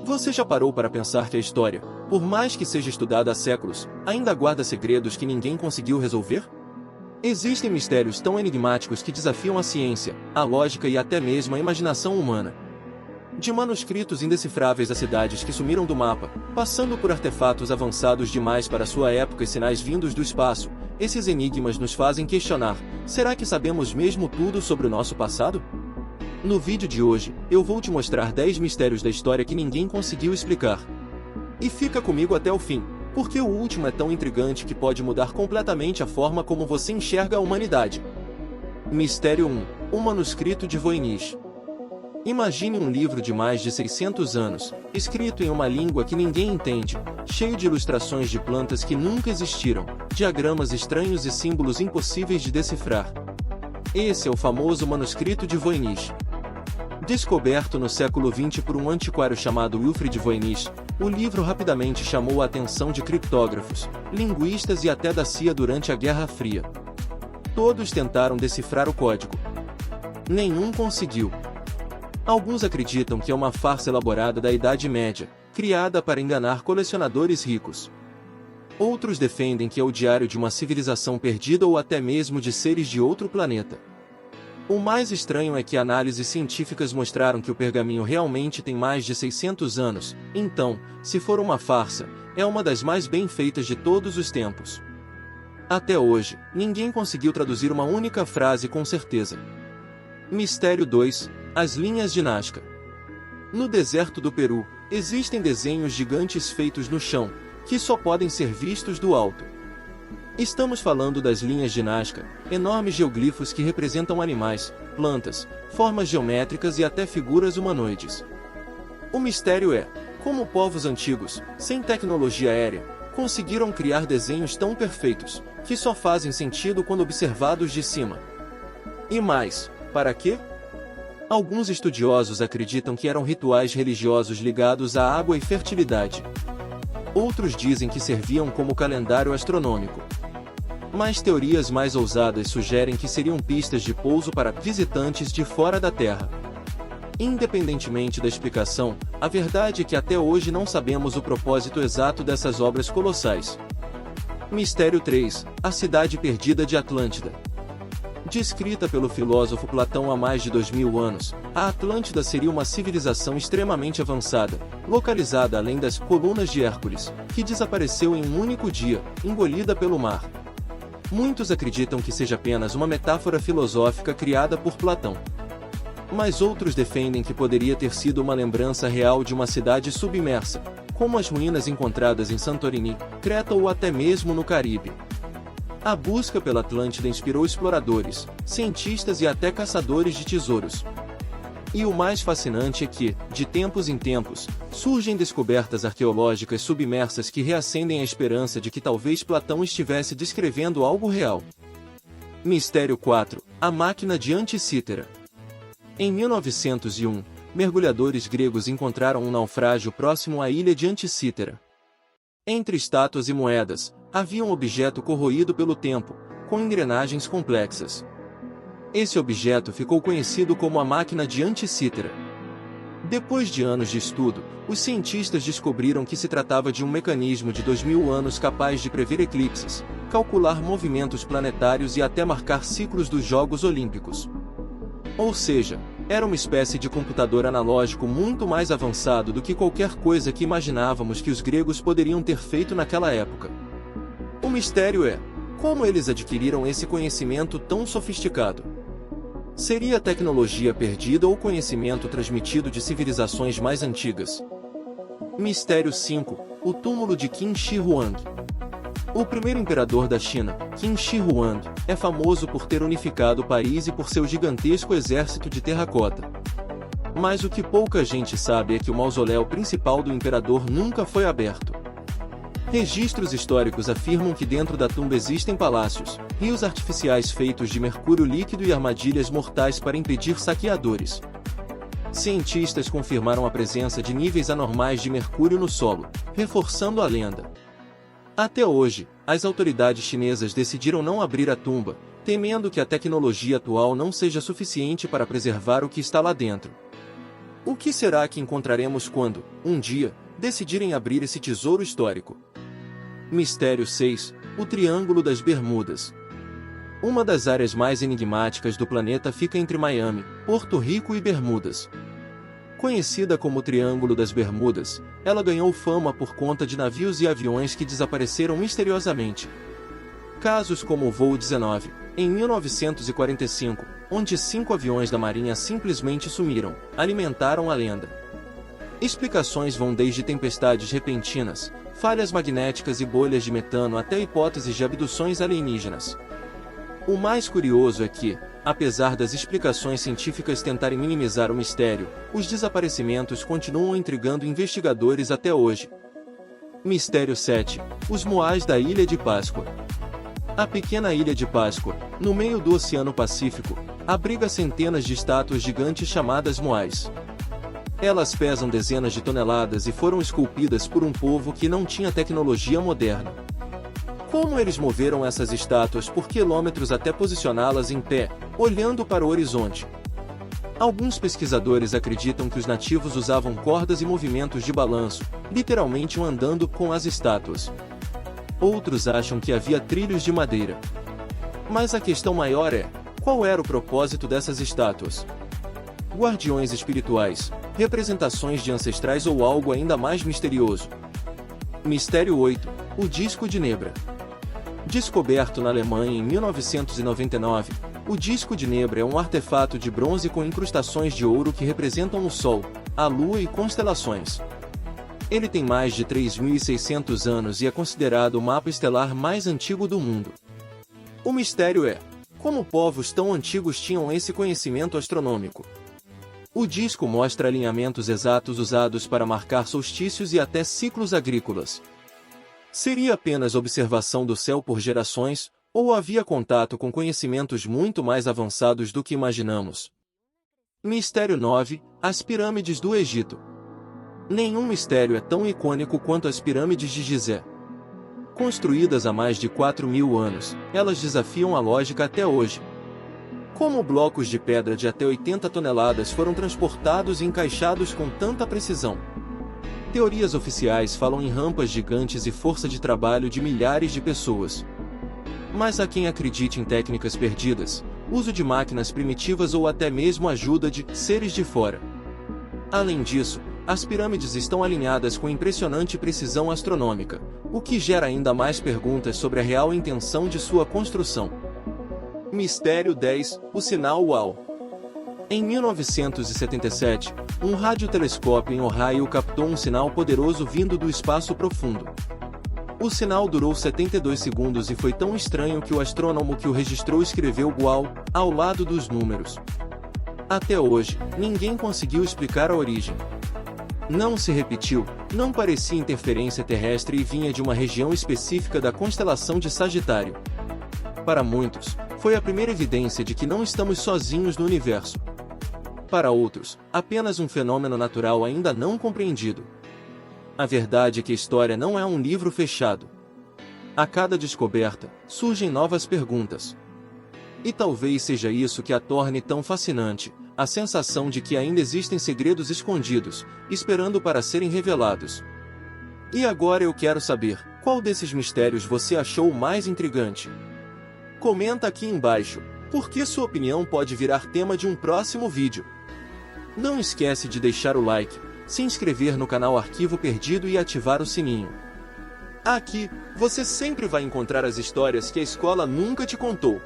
Você já parou para pensar que a história, por mais que seja estudada há séculos, ainda guarda segredos que ninguém conseguiu resolver? Existem mistérios tão enigmáticos que desafiam a ciência, a lógica e até mesmo a imaginação humana. De manuscritos indecifráveis a cidades que sumiram do mapa, passando por artefatos avançados demais para sua época e sinais vindos do espaço, esses enigmas nos fazem questionar: será que sabemos mesmo tudo sobre o nosso passado? No vídeo de hoje, eu vou te mostrar 10 mistérios da história que ninguém conseguiu explicar. E fica comigo até o fim, porque o último é tão intrigante que pode mudar completamente a forma como você enxerga a humanidade. Mistério 1. O manuscrito de Voynich. Imagine um livro de mais de 600 anos, escrito em uma língua que ninguém entende, cheio de ilustrações de plantas que nunca existiram, diagramas estranhos e símbolos impossíveis de decifrar. Esse é o famoso manuscrito de Voynich. Descoberto no século XX por um antiquário chamado Wilfrid Voynich, o livro rapidamente chamou a atenção de criptógrafos, linguistas e até da CIA durante a Guerra Fria. Todos tentaram decifrar o código. Nenhum conseguiu. Alguns acreditam que é uma farsa elaborada da Idade Média, criada para enganar colecionadores ricos. Outros defendem que é o diário de uma civilização perdida ou até mesmo de seres de outro planeta. O mais estranho é que análises científicas mostraram que o pergaminho realmente tem mais de 600 anos, então, se for uma farsa, é uma das mais bem feitas de todos os tempos. Até hoje, ninguém conseguiu traduzir uma única frase com certeza. Mistério 2. As linhas de Nazca. No deserto do Peru, existem desenhos gigantes feitos no chão, que só podem ser vistos do alto. Estamos falando das linhas de Nazca, enormes geoglifos que representam animais, plantas, formas geométricas e até figuras humanoides. O mistério é como povos antigos, sem tecnologia aérea, conseguiram criar desenhos tão perfeitos, que só fazem sentido quando observados de cima. E mais, para quê? Alguns estudiosos acreditam que eram rituais religiosos ligados à água e fertilidade. Outros dizem que serviam como calendário astronômico. Mas teorias mais ousadas sugerem que seriam pistas de pouso para visitantes de fora da Terra. Independentemente da explicação, a verdade é que até hoje não sabemos o propósito exato dessas obras colossais. Mistério 3. A cidade perdida de Atlântida. Descrita pelo filósofo Platão há mais de 2000 anos, a Atlântida seria uma civilização extremamente avançada, localizada além das colunas de Hércules, que desapareceu em um único dia, engolida pelo mar. Muitos acreditam que seja apenas uma metáfora filosófica criada por Platão. Mas outros defendem que poderia ter sido uma lembrança real de uma cidade submersa, como as ruínas encontradas em Santorini, Creta ou até mesmo no Caribe. A busca pela Atlântida inspirou exploradores, cientistas e até caçadores de tesouros. E o mais fascinante é que, de tempos em tempos, surgem descobertas arqueológicas submersas que reacendem a esperança de que talvez Platão estivesse descrevendo algo real. Mistério 4. A máquina de Anticítera. Em 1901, mergulhadores gregos encontraram um naufrágio próximo à ilha de Anticítera. Entre estátuas e moedas, havia um objeto corroído pelo tempo, com engrenagens complexas. Esse objeto ficou conhecido como a máquina de Anticítera. Depois de anos de estudo, os cientistas descobriram que se tratava de um mecanismo de 2000 anos capaz de prever eclipses, calcular movimentos planetários e até marcar ciclos dos Jogos Olímpicos. Ou seja, era uma espécie de computador analógico muito mais avançado do que qualquer coisa que imaginávamos que os gregos poderiam ter feito naquela época. O mistério é como eles adquiriram esse conhecimento tão sofisticado. Seria tecnologia perdida ou conhecimento transmitido de civilizações mais antigas? Mistério 5. O túmulo de Qin Shi Huang. O primeiro imperador da China, Qin Shi Huang, é famoso por ter unificado o país e por seu gigantesco exército de terracota. Mas o que pouca gente sabe é que o mausoléu principal do imperador nunca foi aberto. Registros históricos afirmam que dentro da tumba existem palácios, rios artificiais feitos de mercúrio líquido e armadilhas mortais para impedir saqueadores. Cientistas confirmaram a presença de níveis anormais de mercúrio no solo, reforçando a lenda. Até hoje, as autoridades chinesas decidiram não abrir a tumba, temendo que a tecnologia atual não seja suficiente para preservar o que está lá dentro. O que será que encontraremos quando, um dia, decidirem abrir esse tesouro histórico? Mistério 6. O Triângulo das Bermudas. Uma das áreas mais enigmáticas do planeta fica entre Miami, Porto Rico e Bermudas. Conhecida como Triângulo das Bermudas, ela ganhou fama por conta de navios e aviões que desapareceram misteriosamente. Casos como o voo 19, em 1945, onde 5 aviões da Marinha simplesmente sumiram, alimentaram a lenda. Explicações vão desde tempestades repentinas, falhas magnéticas e bolhas de metano até hipóteses de abduções alienígenas. O mais curioso é que, apesar das explicações científicas tentarem minimizar o mistério, os desaparecimentos continuam intrigando investigadores até hoje. Mistério 7. Os Moais da Ilha de Páscoa. A pequena Ilha de Páscoa, no meio do Oceano Pacífico, abriga centenas de estátuas gigantes chamadas Moais. Elas pesam dezenas de toneladas e foram esculpidas por um povo que não tinha tecnologia moderna. Como eles moveram essas estátuas por quilômetros até posicioná-las em pé, olhando para o horizonte? Alguns pesquisadores acreditam que os nativos usavam cordas e movimentos de balanço, literalmente andando com as estátuas. Outros acham que havia trilhos de madeira. Mas a questão maior é, qual era o propósito dessas estátuas? Guardiões espirituais, representações de ancestrais ou algo ainda mais misterioso? Mistério 8. O Disco de Nebra. Descoberto na Alemanha em 1999, o Disco de Nebra é um artefato de bronze com incrustações de ouro que representam o Sol, a Lua e constelações. Ele tem mais de 3.600 anos e é considerado o mapa estelar mais antigo do mundo. O mistério é, como povos tão antigos tinham esse conhecimento astronômico? O disco mostra alinhamentos exatos usados para marcar solstícios e até ciclos agrícolas. Seria apenas observação do céu por gerações, ou havia contato com conhecimentos muito mais avançados do que imaginamos? Mistério 9. As Pirâmides do Egito. Nenhum mistério é tão icônico quanto as Pirâmides de Gizé. Construídas há mais de 4.000 anos, elas desafiam a lógica até hoje. Como blocos de pedra de até 80 toneladas foram transportados e encaixados com tanta precisão? Teorias oficiais falam em rampas gigantes e força de trabalho de milhares de pessoas. Mas há quem acredite em técnicas perdidas, uso de máquinas primitivas ou até mesmo ajuda de seres de fora. Além disso, as pirâmides estão alinhadas com impressionante precisão astronômica, o que gera ainda mais perguntas sobre a real intenção de sua construção. Mistério 10. O Sinal UAU. Em 1977, um radiotelescópio em Ohio captou um sinal poderoso vindo do espaço profundo. O sinal durou 72 segundos e foi tão estranho que o astrônomo que o registrou escreveu UAU ao lado dos números. Até hoje, ninguém conseguiu explicar a origem. Não se repetiu, não parecia interferência terrestre e vinha de uma região específica da constelação de Sagitário. Para muitos, foi a primeira evidência de que não estamos sozinhos no universo. Para outros, apenas um fenômeno natural ainda não compreendido. A verdade é que a história não é um livro fechado. A cada descoberta, surgem novas perguntas. E talvez seja isso que a torne tão fascinante, a sensação de que ainda existem segredos escondidos, esperando para serem revelados. E agora eu quero saber, qual desses mistérios você achou o mais intrigante? Comenta aqui embaixo, porque sua opinião pode virar tema de um próximo vídeo. Não esquece de deixar o like, se inscrever no canal Arquivo Perdido e ativar o sininho. Aqui, você sempre vai encontrar as histórias que a escola nunca te contou.